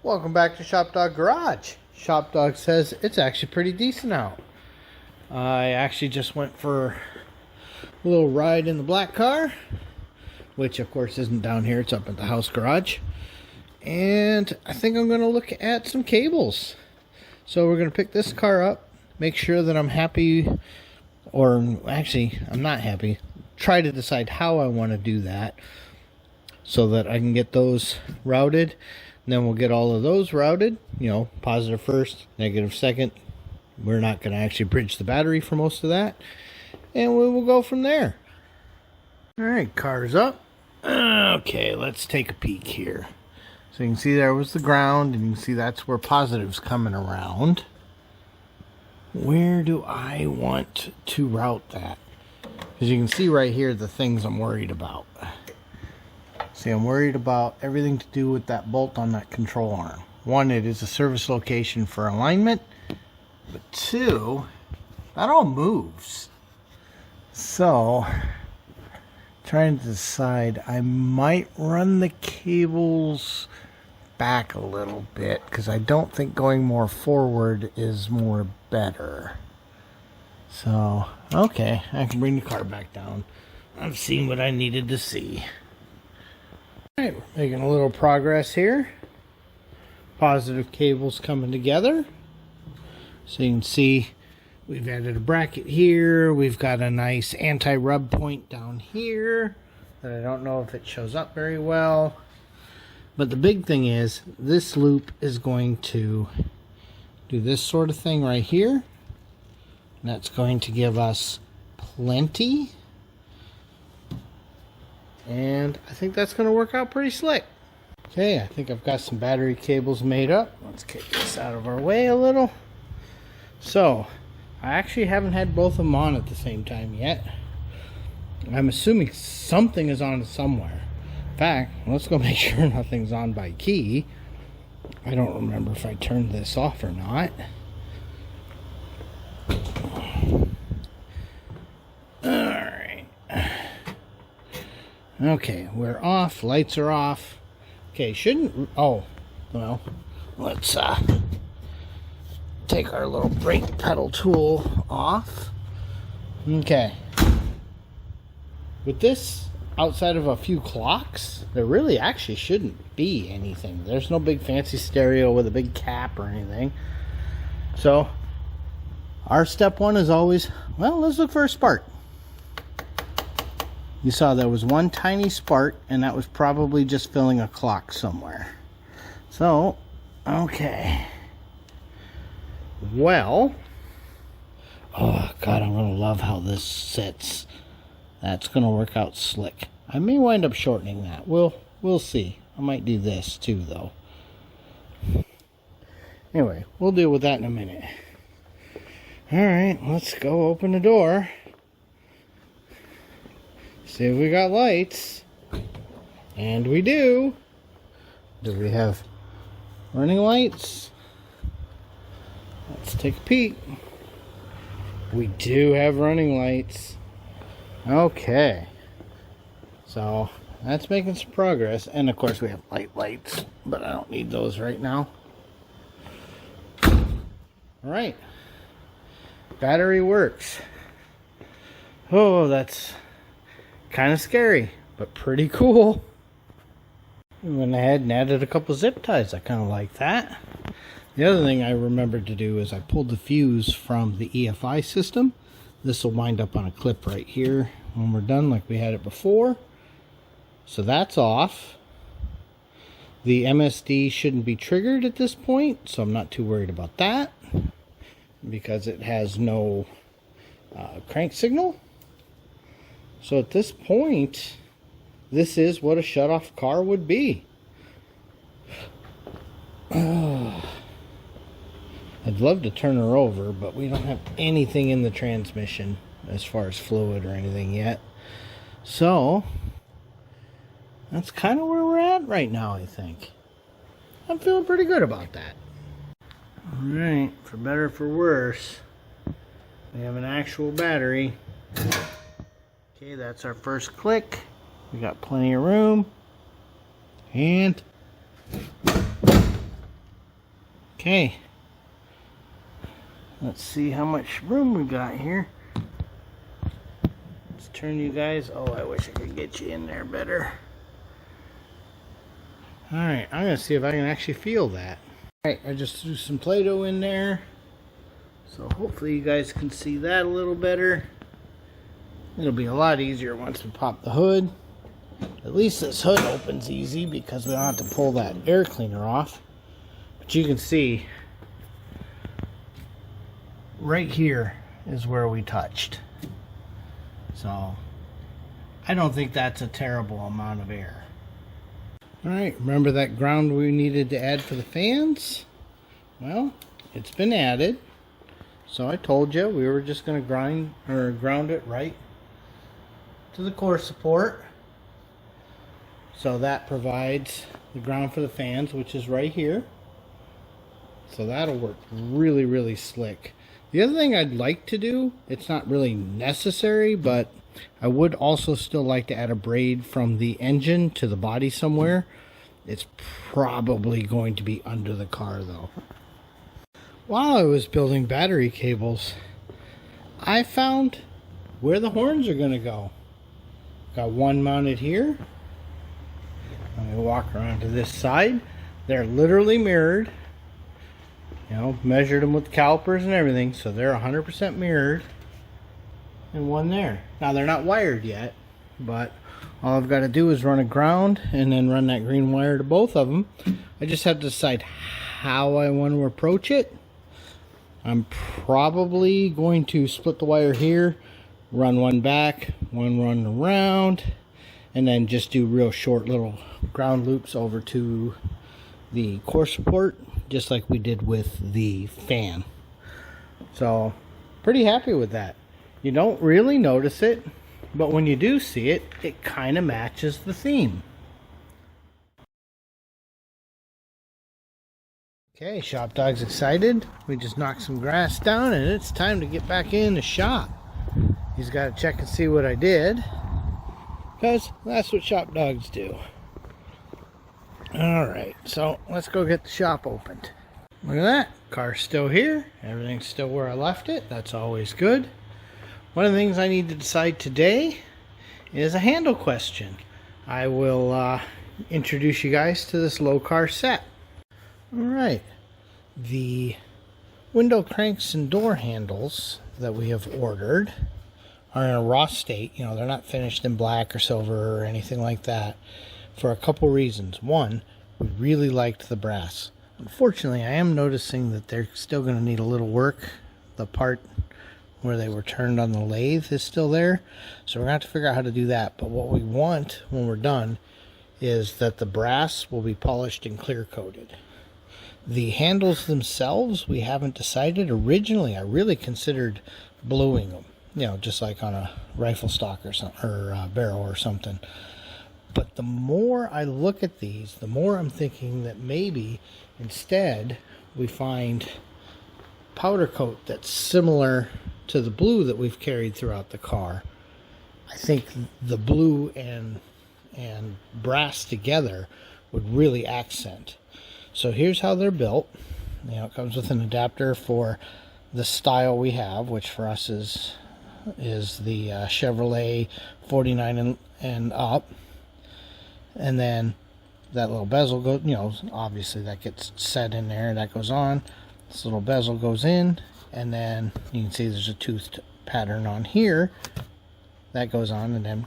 Welcome back to ShopDog-Garage. ShopDog says it's actually pretty decent out. I actually just went for a little ride in the black car, which of course isn't down here, it's up at the house garage. And I think I'm going to look at some cables. So we're going to pick this car up, make sure that I'm happy, or actually I'm not happy, try to decide how I want to do that so that I can get those routed. And then we'll get all of those routed, you know, positive first, negative second. We're not going to actually bridge the battery for most of that. And we will go from there. Alright, car's up. Okay, let's take a peek here. So you can see there was the ground, and you can see that's where positive's coming around. Where do I want to route that? Because you can see right here the things I'm worried about. See, I'm worried about everything to do with that bolt on that control arm. One, it is a service location for alignment. But two, that all moves. So, trying to decide, I might run the cables back a little bit because I don't think going more forward is more better. So, okay, I can bring the car back down. I've seen what I needed to see. Alright, we're making a little progress here. Positive cables coming together. So you can see we've added a bracket here. We've got a nice anti-rub point down here that I don't know if it shows up very well. But the big thing is this loop is going to do this sort of thing right here. And that's going to give us plenty. And I think that's going to work out pretty slick. Okay, I think I've got some battery cables made up. Let's get this out of our way a little. So, I actually haven't had both of them on at the same time yet. I'm assuming something is on somewhere. In fact, let's go make sure nothing's on by key. I don't remember if I turned this off or not. Alright. Okay, we're off. Lights are off. Okay, shouldn't... Oh, well, let's take our little brake pedal tool off. Okay. With this, outside of a few clocks, there really actually shouldn't be anything. There's no big fancy stereo with a big cap or anything. So, our step one is always, well, let's look for a spark. You saw there was one tiny spark, and that was probably just filling a clock somewhere. So, okay. Well, oh god, I'm going to love how this sits. That's going to work out slick. I may wind up shortening that. We'll see. I might do this too, though. Anyway, we'll deal with that in a minute. Alright, let's go open the door. See if we got lights. And we do. Do we have running lights? Let's take a peek. We do have running lights. Okay. So, that's making some progress. And of course we have lights, but I don't need those right now. Alright. Battery works. Oh, that's kind of scary, but pretty cool. I went ahead and added a couple zip ties. I kind of like that. The other thing I remembered to do is I pulled the fuse from the EFI system. This will wind up on a clip right here when we're done, like we had it before. So that's off. The MSD shouldn't be triggered at this point, so I'm not too worried about that because it has no crank signal. So at this point, this is what a shut-off car would be. I'd love to turn her over, but we don't have anything in the transmission as far as fluid or anything yet. So, that's kind of where we're at right now, I think. I'm feeling pretty good about that. Alright, for better or for worse, we have an actual battery. Okay, that's our first click. We got plenty of room. And Okay. Let's see how much room we got here. Let's turn you guys. Oh, I wish I could get you in there better. Alright, I'm going to see if I can actually feel that. Alright, I just threw some Play-Doh in there. So hopefully you guys can see that a little better. It'll be a lot easier once we pop the hood. At least this hood opens easy because we don't have to pull that air cleaner off. But you can see right here is where we touched. So I don't think that's a terrible amount of air. Alright, remember that ground we needed to add for the fans? Well, it's been added. So I told you we were just going to ground it right to the core support. So that provides the ground for the fans, which is right here. So that'll work really, really slick. The other thing I'd like to do, it's not really necessary, but I would also still like to add a braid from the engine to the body somewhere. It's probably going to be under the car though. While I was building battery cables, I found where the horns are going to go. Got one mounted here. Let me walk around to this side. They're literally mirrored. You know, measured them with calipers and everything, so they're 100% mirrored. And one there. Now they're not wired yet, but all I've got to do is run a ground and then run that green wire to both of them. I just have to decide how I want to approach it. I'm probably going to split the wire here, run one back, one run around, and then just do real short little ground loops over to the core support, just like we did with the fan. So pretty happy with that. You don't really notice it, but when you do see it, it kind of matches the theme. Okay, Shop Dog's excited. We just knocked some grass down and it's time to get back in the shop. He's got to check and see what I did, because that's what Shop Dogs do. Alright, so let's go get the shop opened. Look at that. Car's still here. Everything's still where I left it. That's always good. One of the things I need to decide today is a handle question. I will introduce you guys to this low car set. Alright. The window cranks and door handles that we have ordered are in a raw state. You know, they're not finished in black or silver or anything like that, for a couple reasons. One, we really liked the brass. Unfortunately, I am noticing that they're still going to need a little work. The part where they were turned on the lathe is still there, so we're going to have to figure out how to do that. But what we want when we're done is that the brass will be polished and clear coated. The handles themselves, we haven't decided. Originally, I really considered bluing them, you know, just like on a rifle stock or something, or a barrel or something. But the more I look at these, the more I'm thinking that maybe instead we find powder coat that's similar to the blue that we've carried throughout the car. I think the blue and brass together would really accent. So here's how they're built. You know, it comes with an adapter for the style we have, which for us is the Chevrolet 49 and up. And then that little bezel goes, you know, obviously that gets set in there, that goes on. This little bezel goes in, and then you can see there's a toothed pattern on here that goes on, and then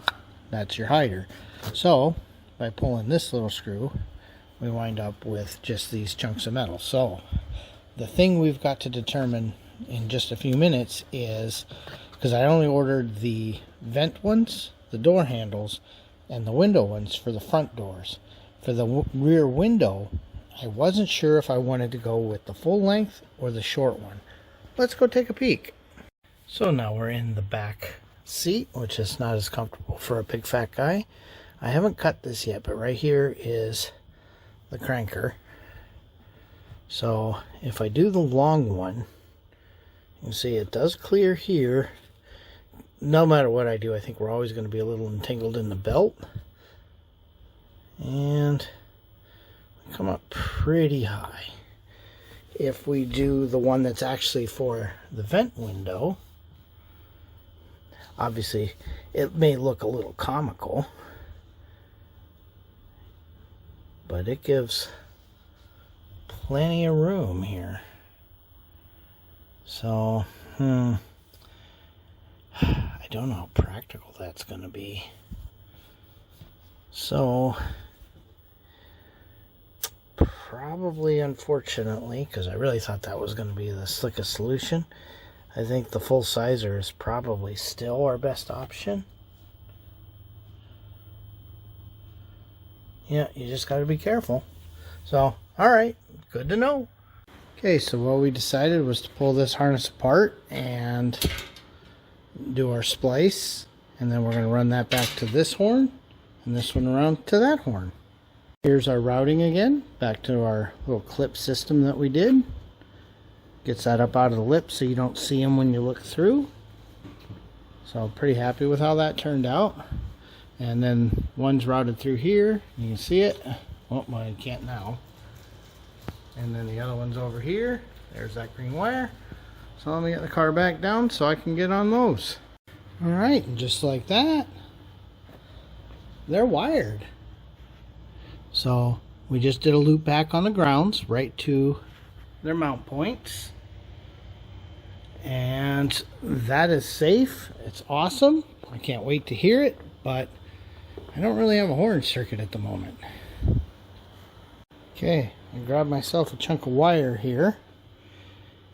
that's your hider. So by pulling this little screw, we wind up with just these chunks of metal. So the thing we've got to determine in just a few minutes is, because I only ordered the vent ones, the door handles, and the window ones for the front doors. For the rear window, I wasn't sure if I wanted to go with the full length or the short one. Let's go take a peek. So now we're in the back seat, which is not as comfortable for a big fat guy. I haven't cut this yet, but right here is the cranker. So if I do the long one, you can see it does clear here. No matter what I do, I think we're always going to be a little entangled in the belt. And come up pretty high. if we do the one that's actually for the vent window, obviously it may look a little comical, but it gives plenty of room here. So, I don't know how practical that's going to be. So, probably, unfortunately, because I really thought that was going to be the slickest solution, I think the full sizer is probably still our best option. Yeah, you just got to be careful. So, alright, good to know. Okay, so what we decided was to pull this harness apart and do our splice, and then we're going to run that back to this horn and this one around to that horn. Here's our routing again, back to our little clip system that we did. Gets that up out of the lip so you don't see them when you look through. So I'm pretty happy with how that turned out. And then one's routed through here, you can see it. Oh, well, you can't now. And then the other one's over here. There's that green wire. So let me get the car back down so I can get on those. Alright, and just like that, they're wired. So we just did a loop back on the grounds right to their mount points. And that is safe. It's awesome. I can't wait to hear it, but I don't really have a horn circuit at the moment. Okay, I grabbed myself a chunk of wire here.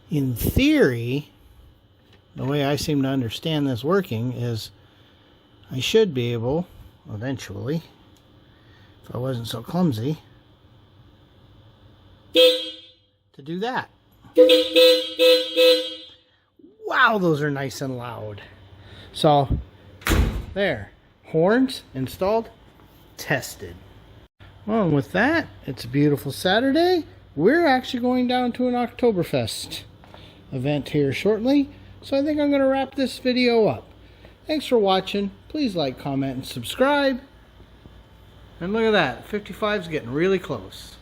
In theory, the way I seem to understand this working is I should be able, eventually, if I wasn't so clumsy, to do that. Wow, those are nice and loud. So, there. Horns installed, tested. Well, and with that, it's a beautiful Saturday. We're actually going down to an Oktoberfest event here shortly. So I think I'm going to wrap this video up. Thanks for watching. Please like, comment, and subscribe. And look at that. 55's getting really close.